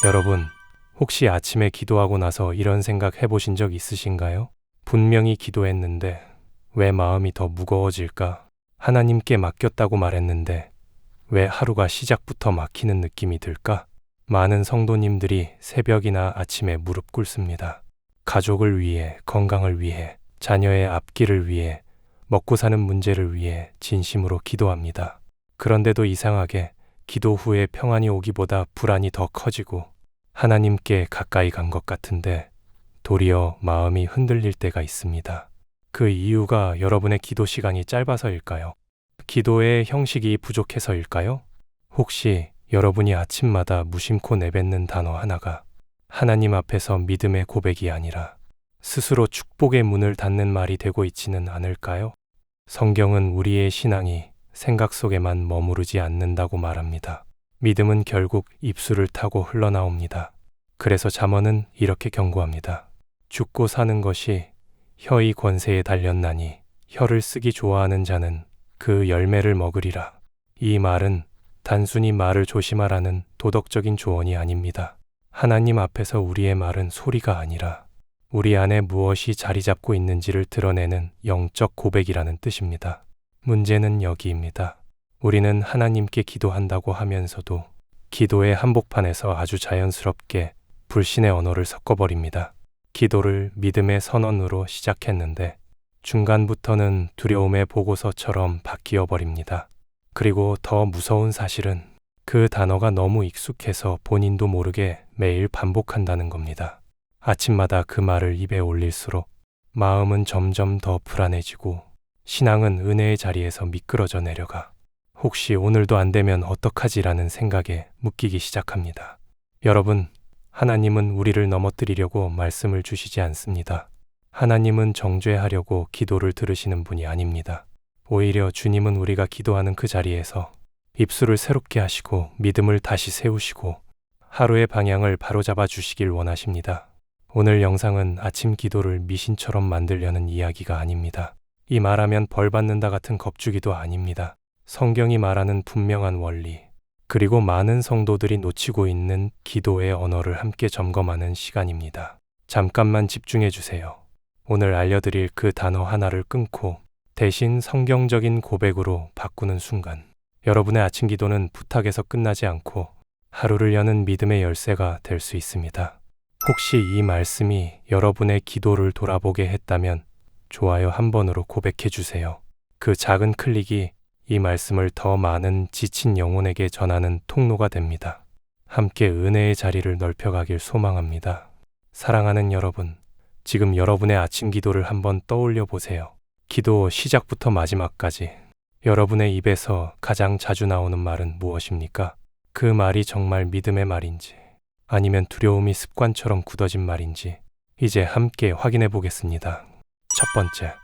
여러분, 혹시 아침에 기도하고 나서 이런 생각 해보신 적 있으신가요? 분명히 기도했는데 왜 마음이 더 무거워질까? 하나님께 맡겼다고 말했는데 왜 하루가 시작부터 막히는 느낌이 들까? 많은 성도님들이 새벽이나 아침에 무릎 꿇습니다. 가족을 위해, 건강을 위해, 자녀의 앞길을 위해, 먹고 사는 문제를 위해 진심으로 기도합니다. 그런데도 이상하게 기도 후에 평안이 오기보다 불안이 더 커지고 하나님께 가까이 간 것 같은데 도리어 마음이 흔들릴 때가 있습니다. 그 이유가 여러분의 기도 시간이 짧아서일까요? 기도의 형식이 부족해서일까요? 혹시 여러분이 아침마다 무심코 내뱉는 단어 하나가 하나님 앞에서 믿음의 고백이 아니라 스스로 축복의 문을 닫는 말이 되고 있지는 않을까요? 성경은 우리의 신앙이 생각 속에만 머무르지 않는다고 말합니다. 믿음은 결국 입술을 타고 흘러나옵니다. 그래서 잠언은 이렇게 경고합니다. 죽고 사는 것이 혀의 권세에 달렸나니 혀를 쓰기 좋아하는 자는 그 열매를 먹으리라. 이 말은 단순히 말을 조심하라는 도덕적인 조언이 아닙니다. 하나님 앞에서 우리의 말은 소리가 아니라 우리 안에 무엇이 자리 잡고 있는지를 드러내는 영적 고백이라는 뜻입니다. 문제는 여기입니다. 우리는 하나님께 기도한다고 하면서도 기도의 한복판에서 아주 자연스럽게 불신의 언어를 섞어버립니다. 기도를 믿음의 선언으로 시작했는데 중간부터는 두려움의 보고서처럼 바뀌어 버립니다. 그리고 더 무서운 사실은 그 단어가 너무 익숙해서 본인도 모르게 매일 반복한다는 겁니다. 아침마다 그 말을 입에 올릴수록 마음은 점점 더 불안해지고 신앙은 은혜의 자리에서 미끄러져 내려가 혹시 오늘도 안 되면 어떡하지라는 생각에 묶이기 시작합니다. 여러분, 하나님은 우리를 넘어뜨리려고 말씀을 주시지 않습니다. 하나님은 정죄하려고 기도를 들으시는 분이 아닙니다. 오히려 주님은 우리가 기도하는 그 자리에서 입술을 새롭게 하시고 믿음을 다시 세우시고 하루의 방향을 바로잡아 주시길 원하십니다. 오늘 영상은 아침 기도를 미신처럼 만들려는 이야기가 아닙니다. 이 말하면 벌 받는다 같은 겁주기도 아닙니다. 성경이 말하는 분명한 원리, 그리고 많은 성도들이 놓치고 있는 기도의 언어를 함께 점검하는 시간입니다. 잠깐만 집중해 주세요. 오늘 알려드릴 그 단어 하나를 끊고 대신 성경적인 고백으로 바꾸는 순간 여러분의 아침 기도는 부탁에서 끝나지 않고 하루를 여는 믿음의 열쇠가 될 수 있습니다. 혹시 이 말씀이 여러분의 기도를 돌아보게 했다면 좋아요 한 번으로 고백해 주세요. 그 작은 클릭이 이 말씀을 더 많은 지친 영혼에게 전하는 통로가 됩니다. 함께 은혜의 자리를 넓혀가길 소망합니다. 사랑하는 여러분, 지금 여러분의 아침 기도를 한번 떠올려 보세요. 기도 시작부터 마지막까지 여러분의 입에서 가장 자주 나오는 말은 무엇입니까? 그 말이 정말 믿음의 말인지 아니면 두려움이 습관처럼 굳어진 말인지 이제 함께 확인해 보겠습니다. 첫 번째,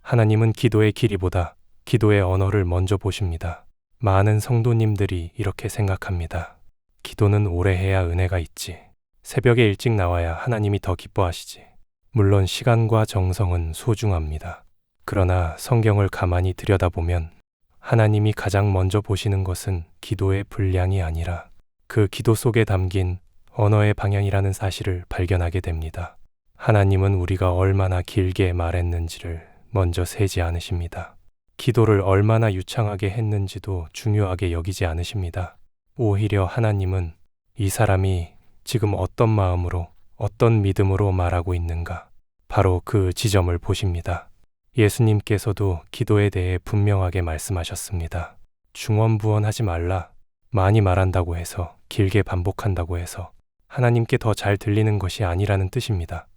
하나님은 기도의 길이보다 기도의 언어를 먼저 보십니다. 많은 성도님들이 이렇게 생각합니다. 기도는 오래 해야 은혜가 있지. 새벽에 일찍 나와야 하나님이 더 기뻐하시지. 물론 시간과 정성은 소중합니다. 그러나 성경을 가만히 들여다보면 하나님이 가장 먼저 보시는 것은 기도의 분량이 아니라 그 기도 속에 담긴 언어의 방향이라는 사실을 발견하게 됩니다. 하나님은 우리가 얼마나 길게 말했는지를 먼저 세지 않으십니다. 기도를 얼마나 유창하게 했는지도 중요하게 여기지 않으십니다. 오히려 하나님은 이 사람이 지금 어떤 마음으로, 어떤 믿음으로 말하고 있는가, 바로 그 지점을 보십니다. 예수님께서도 기도에 대해 분명하게 말씀하셨습니다. 중언부언하지 말라. 많이 말한다고 해서, 길게 반복한다고 해서 하나님께 더 잘 들리는 것이 아니라는 뜻입니다.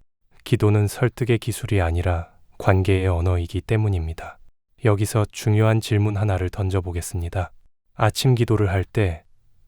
기도는 설득의 기술이 아니라 관계의 언어이기 때문입니다. 여기서 중요한 질문 하나를 던져보겠습니다. 아침 기도를 할 때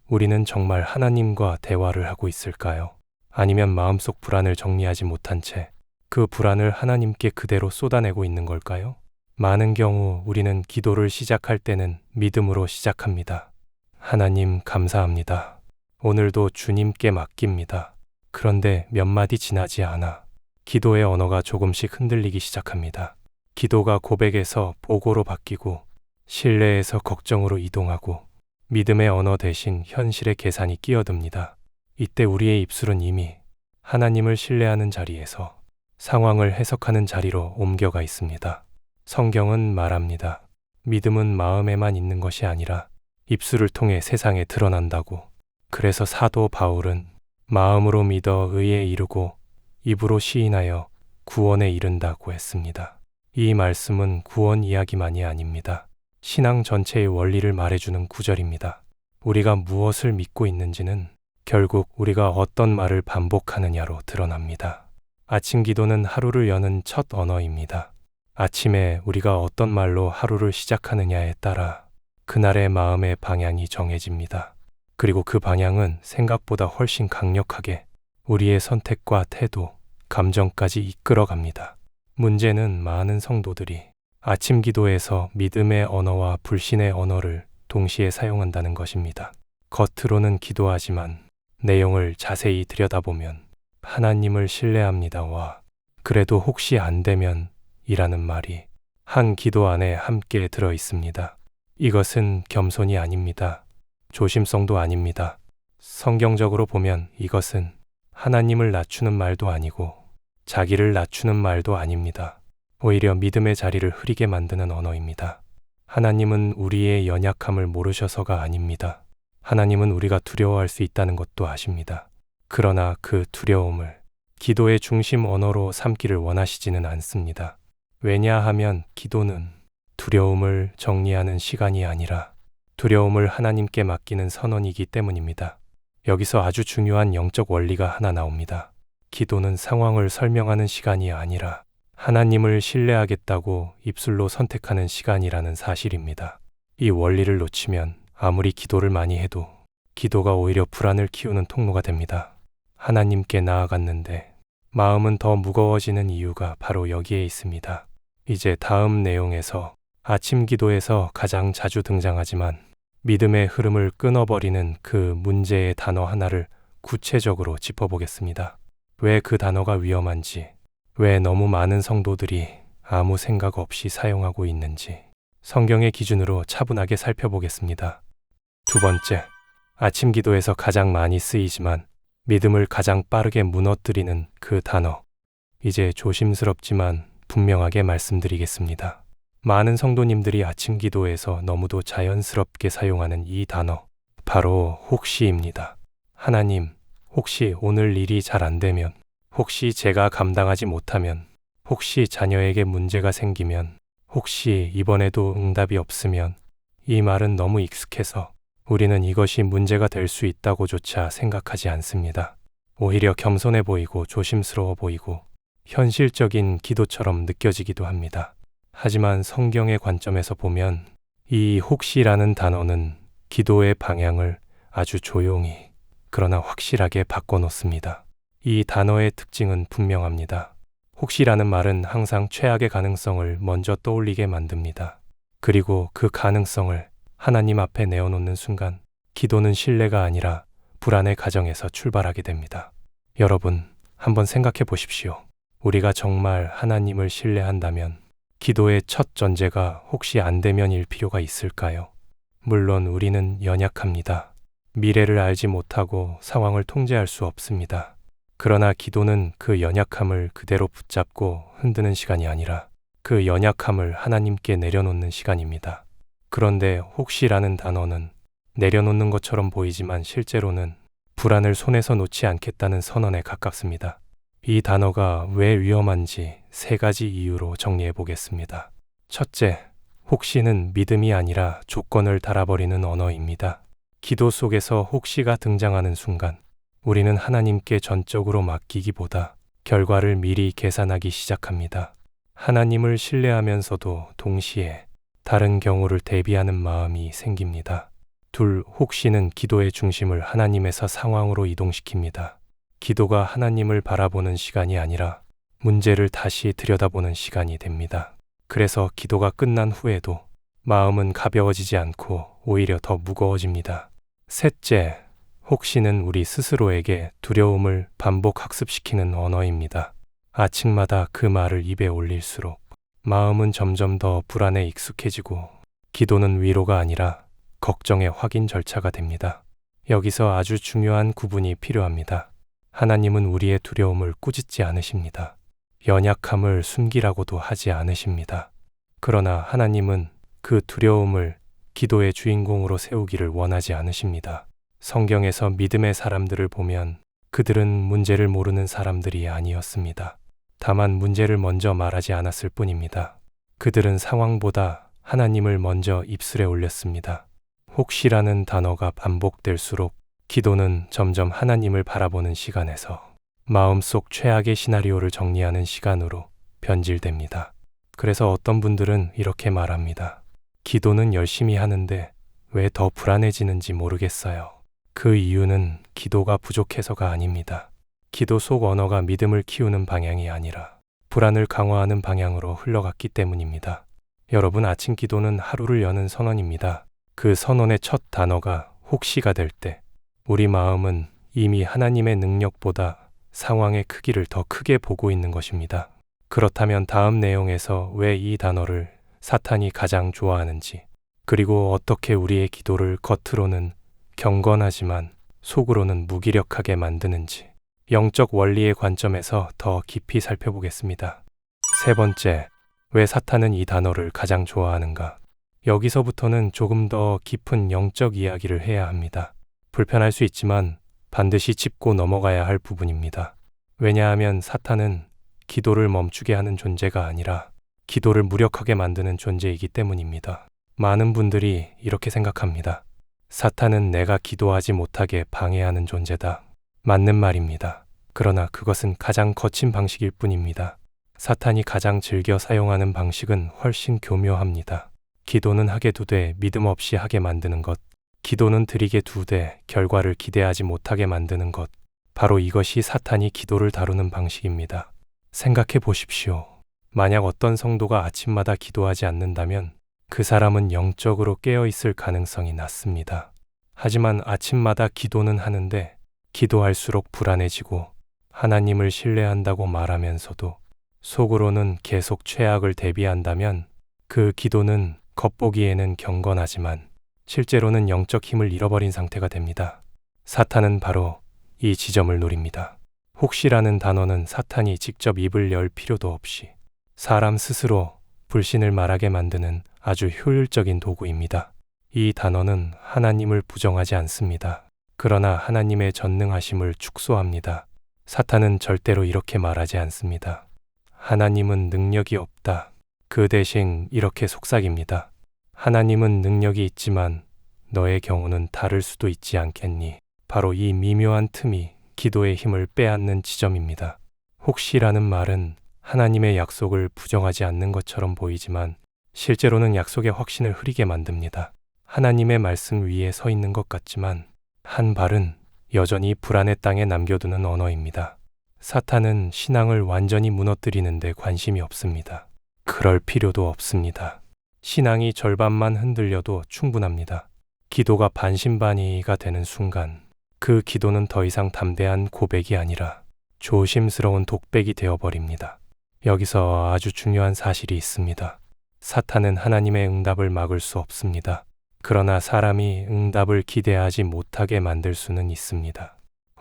우리는 정말 하나님과 대화를 하고 있을까요? 아니면 마음속 불안을 정리하지 못한 채 그 불안을 하나님께 그대로 쏟아내고 있는 걸까요? 많은 경우 우리는 기도를 시작할 때는 믿음으로 시작합니다. 하나님 감사합니다. 오늘도 주님께 맡깁니다. 그런데 몇 마디 지나지 않아 기도의 언어가 조금씩 흔들리기 시작합니다. 기도가 고백에서 보고로 바뀌고 신뢰에서 걱정으로 이동하고 믿음의 언어 대신 현실의 계산이 끼어듭니다. 이때 우리의 입술은 이미 하나님을 신뢰하는 자리에서 상황을 해석하는 자리로 옮겨가 있습니다. 성경은 말합니다. 믿음은 마음에만 있는 것이 아니라 입술을 통해 세상에 드러난다고. 그래서 사도 바울은 마음으로 믿어 의에 이르고 입으로 시인하여 구원에 이른다고 했습니다. 이 말씀은 구원 이야기만이 아닙니다. 신앙 전체의 원리를 말해주는 구절입니다. 우리가 무엇을 믿고 있는지는 결국 우리가 어떤 말을 반복하느냐로 드러납니다. 아침 기도는 하루를 여는 첫 언어입니다. 아침에 우리가 어떤 말로 하루를 시작하느냐에 따라 그날의 마음의 방향이 정해집니다. 그리고 그 방향은 생각보다 훨씬 강력하게 우리의 선택과 태도, 감정까지 이끌어갑니다. 문제는 많은 성도들이 아침 기도에서 믿음의 언어와 불신의 언어를 동시에 사용한다는 것입니다. 겉으로는 기도하지만 내용을 자세히 들여다보면 하나님을 신뢰합니다와 그래도 혹시 안 되면 이라는 말이 한 기도 안에 함께 들어 있습니다. 이것은 겸손이 아닙니다. 조심성도 아닙니다. 성경적으로 보면 이것은 하나님을 낮추는 말도 아니고 자기를 낮추는 말도 아닙니다. 오히려 믿음의 자리를 흐리게 만드는 언어입니다. 하나님은 우리의 연약함을 모르셔서가 아닙니다. 하나님은 우리가 두려워할 수 있다는 것도 아십니다. 그러나 그 두려움을 기도의 중심 언어로 삼기를 원하시지는 않습니다. 왜냐하면 기도는 두려움을 정리하는 시간이 아니라 두려움을 하나님께 맡기는 선언이기 때문입니다. 여기서 아주 중요한 영적 원리가 하나 나옵니다. 기도는 상황을 설명하는 시간이 아니라 하나님을 신뢰하겠다고 입술로 선택하는 시간이라는 사실입니다. 이 원리를 놓치면 아무리 기도를 많이 해도 기도가 오히려 불안을 키우는 통로가 됩니다. 하나님께 나아갔는데 마음은 더 무거워지는 이유가 바로 여기에 있습니다. 이제 다음 내용에서 아침 기도에서 가장 자주 등장하지만 믿음의 흐름을 끊어버리는 그 문제의 단어 하나를 구체적으로 짚어보겠습니다. 왜 그 단어가 위험한지, 왜 너무 많은 성도들이 아무 생각 없이 사용하고 있는지 성경의 기준으로 차분하게 살펴보겠습니다. 두 번째, 아침 기도에서 가장 많이 쓰이지만 믿음을 가장 빠르게 무너뜨리는 그 단어. 이제 조심스럽지만 분명하게 말씀드리겠습니다. 많은 성도님들이 아침 기도에서 너무도 자연스럽게 사용하는 이 단어, 바로 혹시입니다. 하나님, 혹시 오늘 일이 잘 안 되면, 혹시 제가 감당하지 못하면, 혹시 자녀에게 문제가 생기면, 혹시 이번에도 응답이 없으면, 이 말은 너무 익숙해서 우리는 이것이 문제가 될 수 있다고조차 생각하지 않습니다. 오히려 겸손해 보이고 조심스러워 보이고 현실적인 기도처럼 느껴지기도 합니다. 하지만 성경의 관점에서 보면 이 혹시라는 단어는 기도의 방향을 아주 조용히 그러나 확실하게 바꿔놓습니다. 이 단어의 특징은 분명합니다. 혹시라는 말은 항상 최악의 가능성을 먼저 떠올리게 만듭니다. 그리고 그 가능성을 하나님 앞에 내어놓는 순간 기도는 신뢰가 아니라 불안의 가정에서 출발하게 됩니다. 여러분, 한번 생각해 보십시오. 우리가 정말 하나님을 신뢰한다면 기도의 첫 전제가 혹시 안 되면일 필요가 있을까요? 물론 우리는 연약합니다. 미래를 알지 못하고 상황을 통제할 수 없습니다. 그러나 기도는 그 연약함을 그대로 붙잡고 흔드는 시간이 아니라 그 연약함을 하나님께 내려놓는 시간입니다. 그런데 혹시라는 단어는 내려놓는 것처럼 보이지만 실제로는 불안을 손에서 놓지 않겠다는 선언에 가깝습니다. 이 단어가 왜 위험한지 세 가지 이유로 정리해 보겠습니다. 첫째, 혹시는 믿음이 아니라 조건을 달아버리는 언어입니다. 기도 속에서 혹시가 등장하는 순간 우리는 하나님께 전적으로 맡기기보다 결과를 미리 계산하기 시작합니다. 하나님을 신뢰하면서도 동시에 다른 경우를 대비하는 마음이 생깁니다. 둘, 혹시는 기도의 중심을 하나님에서 상황으로 이동시킵니다. 기도가 하나님을 바라보는 시간이 아니라 문제를 다시 들여다보는 시간이 됩니다. 그래서 기도가 끝난 후에도 마음은 가벼워지지 않고 오히려 더 무거워집니다. 셋째, 혹시는 우리 스스로에게 두려움을 반복 학습시키는 언어입니다. 아침마다 그 말을 입에 올릴수록 마음은 점점 더 불안에 익숙해지고 기도는 위로가 아니라 걱정의 확인 절차가 됩니다. 여기서 아주 중요한 구분이 필요합니다. 하나님은 우리의 두려움을 꾸짖지 않으십니다. 연약함을 숨기라고도 하지 않으십니다. 그러나 하나님은 그 두려움을 기도의 주인공으로 세우기를 원하지 않으십니다. 성경에서 믿음의 사람들을 보면 그들은 문제를 모르는 사람들이 아니었습니다. 다만 문제를 먼저 말하지 않았을 뿐입니다. 그들은 상황보다 하나님을 먼저 입술에 올렸습니다. 혹시라는 단어가 반복될수록 기도는 점점 하나님을 바라보는 시간에서 마음속 최악의 시나리오를 정리하는 시간으로 변질됩니다. 그래서 어떤 분들은 이렇게 말합니다. 기도는 열심히 하는데 왜 더 불안해지는지 모르겠어요. 그 이유는 기도가 부족해서가 아닙니다. 기도 속 언어가 믿음을 키우는 방향이 아니라 불안을 강화하는 방향으로 흘러갔기 때문입니다. 여러분, 아침 기도는 하루를 여는 선언입니다. 그 선언의 첫 단어가 혹시가 될 때 우리 마음은 이미 하나님의 능력보다 상황의 크기를 더 크게 보고 있는 것입니다. 그렇다면 다음 내용에서 왜 이 단어를 사탄이 가장 좋아하는지, 그리고 어떻게 우리의 기도를 겉으로는 경건하지만 속으로는 무기력하게 만드는지 영적 원리의 관점에서 더 깊이 살펴보겠습니다. 세 번째, 왜 사탄은 이 단어를 가장 좋아하는가? 여기서부터는 조금 더 깊은 영적 이야기를 해야 합니다. 불편할 수 있지만 반드시 짚고 넘어가야 할 부분입니다. 왜냐하면 사탄은 기도를 멈추게 하는 존재가 아니라 기도를 무력하게 만드는 존재이기 때문입니다. 많은 분들이 이렇게 생각합니다. 사탄은 내가 기도하지 못하게 방해하는 존재다. 맞는 말입니다. 그러나 그것은 가장 거친 방식일 뿐입니다. 사탄이 가장 즐겨 사용하는 방식은 훨씬 교묘합니다. 기도는 하게 두되 믿음 없이 하게 만드는 것, 기도는 드리게 두되 결과를 기대하지 못하게 만드는 것, 바로 이것이 사탄이 기도를 다루는 방식입니다. 생각해 보십시오. 만약 어떤 성도가 아침마다 기도하지 않는다면 그 사람은 영적으로 깨어 있을 가능성이 낮습니다. 하지만 아침마다 기도는 하는데 기도할수록 불안해지고 하나님을 신뢰한다고 말하면서도 속으로는 계속 최악을 대비한다면 그 기도는 겉보기에는 경건하지만 실제로는 영적 힘을 잃어버린 상태가 됩니다. 사탄은 바로 이 지점을 노립니다. 혹시라는 단어는 사탄이 직접 입을 열 필요도 없이 사람 스스로 불신을 말하게 만드는 아주 효율적인 도구입니다. 이 단어는 하나님을 부정하지 않습니다. 그러나 하나님의 전능하심을 축소합니다. 사탄은 절대로 이렇게 말하지 않습니다. 하나님은 능력이 없다. 그 대신 이렇게 속삭입니다. 하나님은 능력이 있지만 너의 경우는 다를 수도 있지 않겠니? 바로 이 미묘한 틈이 기도의 힘을 빼앗는 지점입니다. 혹시라는 말은 하나님의 약속을 부정하지 않는 것처럼 보이지만 실제로는 약속의 확신을 흐리게 만듭니다. 하나님의 말씀 위에 서 있는 것 같지만 한 발은 여전히 불안의 땅에 남겨두는 언어입니다. 사탄은 신앙을 완전히 무너뜨리는 데 관심이 없습니다. 그럴 필요도 없습니다. 신앙이 절반만 흔들려도 충분합니다. 기도가 반신반의가 되는 순간 그 기도는 더 이상 담대한 고백이 아니라 조심스러운 독백이 되어버립니다. 여기서 아주 중요한 사실이 있습니다. 사탄은 하나님의 응답을 막을 수 없습니다. 그러나 사람이 응답을 기대하지 못하게 만들 수는 있습니다.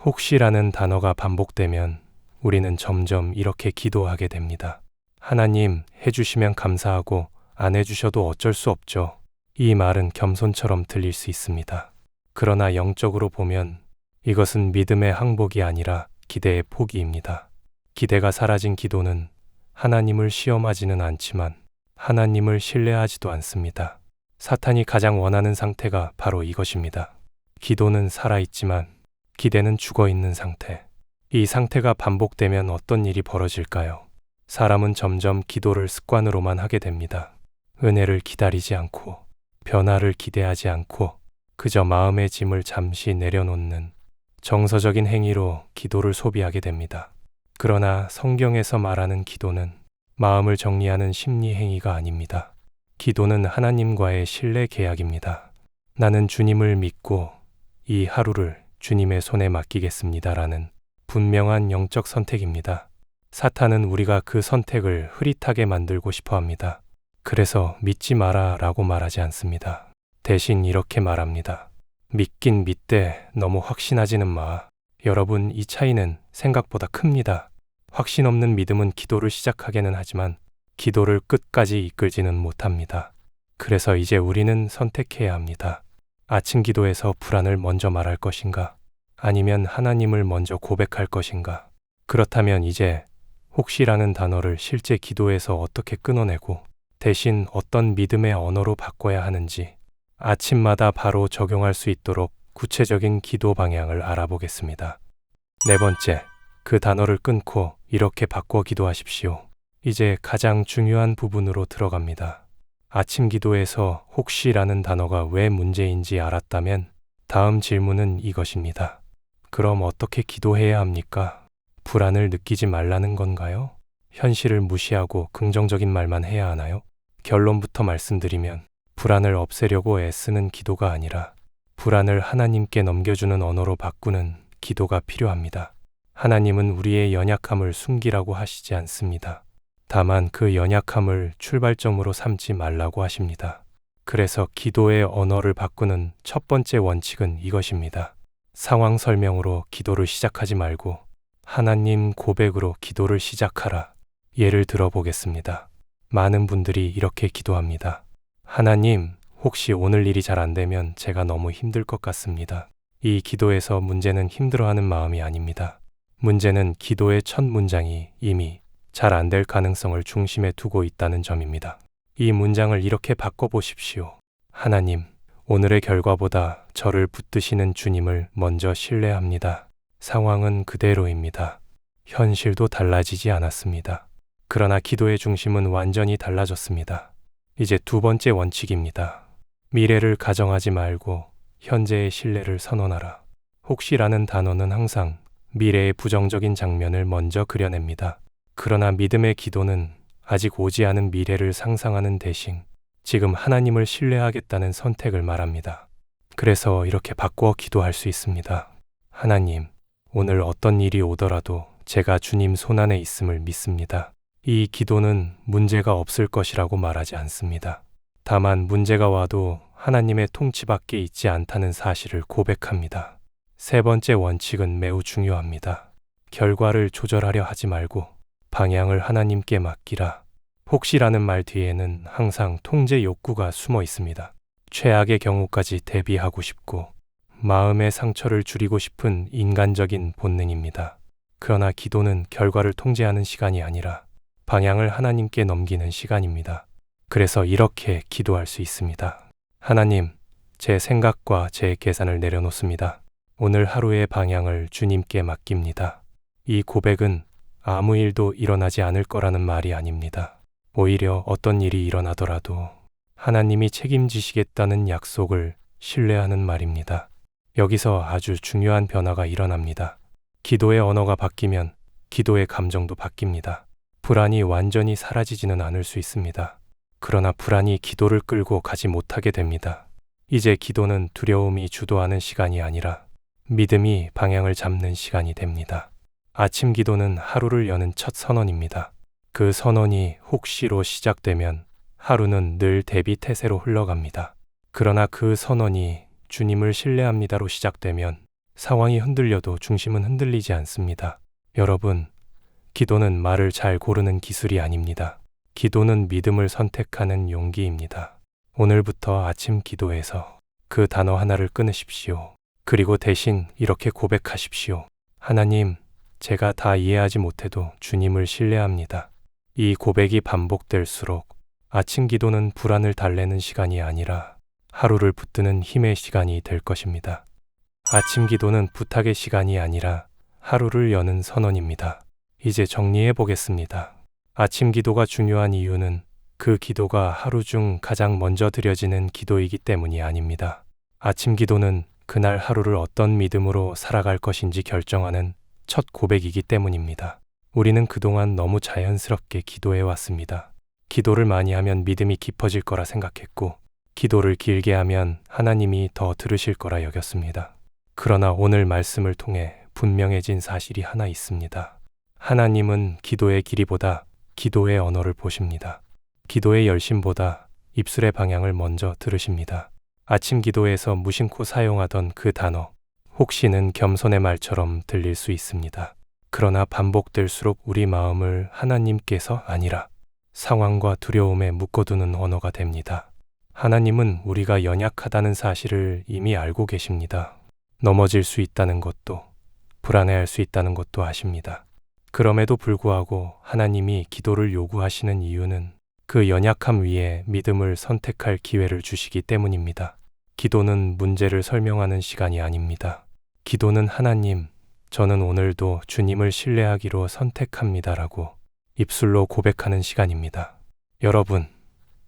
혹시라는 단어가 반복되면 우리는 점점 이렇게 기도하게 됩니다. 하나님, 해주시면 감사하고 안 해주셔도 어쩔 수 없죠. 이 말은 겸손처럼 들릴 수 있습니다. 그러나 영적으로 보면 이것은 믿음의 항복이 아니라 기대의 포기입니다. 기대가 사라진 기도는 하나님을 시험하지는 않지만 하나님을 신뢰하지도 않습니다. 사탄이 가장 원하는 상태가 바로 이것입니다. 기도는 살아있지만 기대는 죽어있는 상태. 이 상태가 반복되면 어떤 일이 벌어질까요? 사람은 점점 기도를 습관으로만 하게 됩니다. 은혜를 기다리지 않고 변화를 기대하지 않고 그저 마음의 짐을 잠시 내려놓는 정서적인 행위로 기도를 소비하게 됩니다. 그러나 성경에서 말하는 기도는 마음을 정리하는 심리 행위가 아닙니다. 기도는 하나님과의 신뢰 계약입니다. 나는 주님을 믿고 이 하루를 주님의 손에 맡기겠습니다라는 분명한 영적 선택입니다. 사탄은 우리가 그 선택을 흐릿하게 만들고 싶어 합니다. 그래서 믿지 마라 라고 말하지 않습니다. 대신 이렇게 말합니다. 믿긴 믿되 너무 확신하지는 마. 여러분, 이 차이는 생각보다 큽니다. 확신 없는 믿음은 기도를 시작하게는 하지만 기도를 끝까지 이끌지는 못합니다. 그래서 이제 우리는 선택해야 합니다. 아침 기도에서 불안을 먼저 말할 것인가? 아니면 하나님을 먼저 고백할 것인가? 그렇다면 이제 혹시라는 단어를 실제 기도에서 어떻게 끊어내고 대신 어떤 믿음의 언어로 바꿔야 하는지 아침마다 바로 적용할 수 있도록 구체적인 기도 방향을 알아보겠습니다. 네 번째, 그 단어를 끊고 이렇게 바꿔 기도하십시오. 이제 가장 중요한 부분으로 들어갑니다. 아침 기도에서 혹시라는 단어가 왜 문제인지 알았다면 다음 질문은 이것입니다. 그럼 어떻게 기도해야 합니까? 불안을 느끼지 말라는 건가요? 현실을 무시하고 긍정적인 말만 해야 하나요? 결론부터 말씀드리면 불안을 없애려고 애쓰는 기도가 아니라 불안을 하나님께 넘겨주는 언어로 바꾸는 기도가 필요합니다. 하나님은 우리의 연약함을 숨기라고 하시지 않습니다. 다만 그 연약함을 출발점으로 삼지 말라고 하십니다. 그래서 기도의 언어를 바꾸는 첫 번째 원칙은 이것입니다. 상황 설명으로 기도를 시작하지 말고 하나님 고백으로 기도를 시작하라. 예를 들어 보겠습니다. 많은 분들이 이렇게 기도합니다. 하나님, 혹시 오늘 일이 잘 안 되면 제가 너무 힘들 것 같습니다. 이 기도에서 문제는 힘들어하는 마음이 아닙니다. 문제는 기도의 첫 문장이 이미 잘 안 될 가능성을 중심에 두고 있다는 점입니다. 이 문장을 이렇게 바꿔보십시오. 하나님, 오늘의 결과보다 저를 붙드시는 주님을 먼저 신뢰합니다. 상황은 그대로입니다. 현실도 달라지지 않았습니다. 그러나 기도의 중심은 완전히 달라졌습니다. 이제 두 번째 원칙입니다. 미래를 가정하지 말고 현재의 신뢰를 선언하라. 혹시라는 단어는 항상 미래의 부정적인 장면을 먼저 그려냅니다. 그러나 믿음의 기도는 아직 오지 않은 미래를 상상하는 대신 지금 하나님을 신뢰하겠다는 선택을 말합니다. 그래서 이렇게 바꿔 기도할 수 있습니다. 하나님, 오늘 어떤 일이 오더라도 제가 주님 손안에 있음을 믿습니다. 이 기도는 문제가 없을 것이라고 말하지 않습니다. 다만 문제가 와도 하나님의 통치 밖에 있지 않다는 사실을 고백합니다. 세 번째 원칙은 매우 중요합니다. 결과를 조절하려 하지 말고 방향을 하나님께 맡기라. 혹시라는 말 뒤에는 항상 통제 욕구가 숨어 있습니다. 최악의 경우까지 대비하고 싶고 마음의 상처를 줄이고 싶은 인간적인 본능입니다. 그러나 기도는 결과를 통제하는 시간이 아니라 방향을 하나님께 넘기는 시간입니다. 그래서 이렇게 기도할 수 있습니다. 하나님, 제 생각과 제 계산을 내려놓습니다. 오늘 하루의 방향을 주님께 맡깁니다. 이 고백은 아무 일도 일어나지 않을 거라는 말이 아닙니다. 오히려 어떤 일이 일어나더라도 하나님이 책임지시겠다는 약속을 신뢰하는 말입니다. 여기서 아주 중요한 변화가 일어납니다. 기도의 언어가 바뀌면 기도의 감정도 바뀝니다. 불안이 완전히 사라지지는 않을 수 있습니다. 그러나 불안이 기도를 끌고 가지 못하게 됩니다. 이제 기도는 두려움이 주도하는 시간이 아니라 믿음이 방향을 잡는 시간이 됩니다. 아침 기도는 하루를 여는 첫 선언입니다. 그 선언이 혹시로 시작되면 하루는 늘 대비 태세로 흘러갑니다. 그러나 그 선언이 주님을 신뢰합니다로 시작되면 상황이 흔들려도 중심은 흔들리지 않습니다. 여러분, 기도는 말을 잘 고르는 기술이 아닙니다. 기도는 믿음을 선택하는 용기입니다. 오늘부터 아침 기도에서 그 단어 하나를 끊으십시오. 그리고 대신 이렇게 고백하십시오. 하나님, 제가 다 이해하지 못해도 주님을 신뢰합니다. 이 고백이 반복될수록 아침 기도는 불안을 달래는 시간이 아니라 하루를 붙드는 힘의 시간이 될 것입니다. 아침 기도는 부탁의 시간이 아니라 하루를 여는 선언입니다. 이제 정리해 보겠습니다. 아침 기도가 중요한 이유는 그 기도가 하루 중 가장 먼저 드려지는 기도이기 때문이 아닙니다. 아침 기도는 그날 하루를 어떤 믿음으로 살아갈 것인지 결정하는 첫 고백이기 때문입니다. 우리는 그동안 너무 자연스럽게 기도해 왔습니다. 기도를 많이 하면 믿음이 깊어질 거라 생각했고, 기도를 길게 하면 하나님이 더 들으실 거라 여겼습니다. 그러나 오늘 말씀을 통해 분명해진 사실이 하나 있습니다. 하나님은 기도의 길이보다 기도의 언어를 보십니다. 기도의 열심보다 입술의 방향을 먼저 들으십니다. 아침 기도에서 무심코 사용하던 그 단어, 혹시는 겸손의 말처럼 들릴 수 있습니다. 그러나 반복될수록 우리 마음을 하나님께서 아니라 상황과 두려움에 묶어두는 언어가 됩니다. 하나님은 우리가 연약하다는 사실을 이미 알고 계십니다. 넘어질 수 있다는 것도, 불안해할 수 있다는 것도 아십니다. 그럼에도 불구하고 하나님이 기도를 요구하시는 이유는 그 연약함 위에 믿음을 선택할 기회를 주시기 때문입니다. 기도는 문제를 설명하는 시간이 아닙니다. 기도는 하나님, 저는 오늘도 주님을 신뢰하기로 선택합니다라고 입술로 고백하는 시간입니다. 여러분,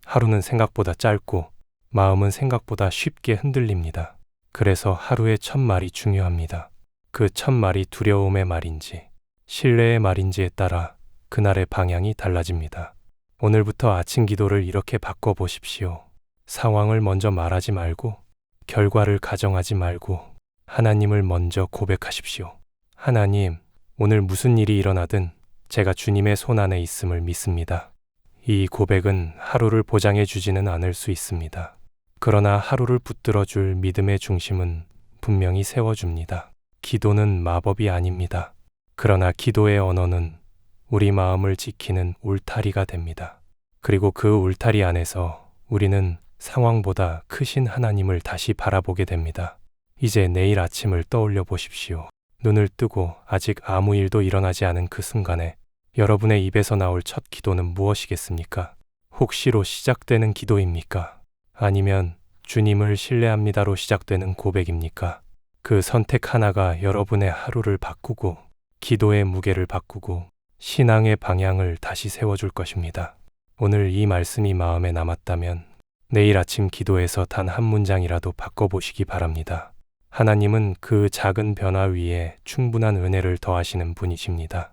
하루는 생각보다 짧고 마음은 생각보다 쉽게 흔들립니다. 그래서 하루의 첫 말이 중요합니다. 그 첫 말이 두려움의 말인지 신뢰의 말인지에 따라 그날의 방향이 달라집니다. 오늘부터 아침 기도를 이렇게 바꿔보십시오. 상황을 먼저 말하지 말고 결과를 가정하지 말고 하나님을 먼저 고백하십시오. 하나님, 오늘 무슨 일이 일어나든 제가 주님의 손 안에 있음을 믿습니다. 이 고백은 하루를 보장해 주지는 않을 수 있습니다. 그러나 하루를 붙들어 줄 믿음의 중심은 분명히 세워줍니다. 기도는 마법이 아닙니다. 그러나 기도의 언어는 우리 마음을 지키는 울타리가 됩니다. 그리고 그 울타리 안에서 우리는 상황보다 크신 하나님을 다시 바라보게 됩니다. 이제 내일 아침을 떠올려 보십시오. 눈을 뜨고 아직 아무 일도 일어나지 않은 그 순간에 여러분의 입에서 나올 첫 기도는 무엇이겠습니까? 혹시로 시작되는 기도입니까? 아니면 주님을 신뢰합니다로 시작되는 고백입니까? 그 선택 하나가 여러분의 하루를 바꾸고 기도의 무게를 바꾸고 신앙의 방향을 다시 세워줄 것입니다. 오늘 이 말씀이 마음에 남았다면 내일 아침 기도에서 단 한 문장이라도 바꿔보시기 바랍니다. 하나님은 그 작은 변화 위에 충분한 은혜를 더하시는 분이십니다.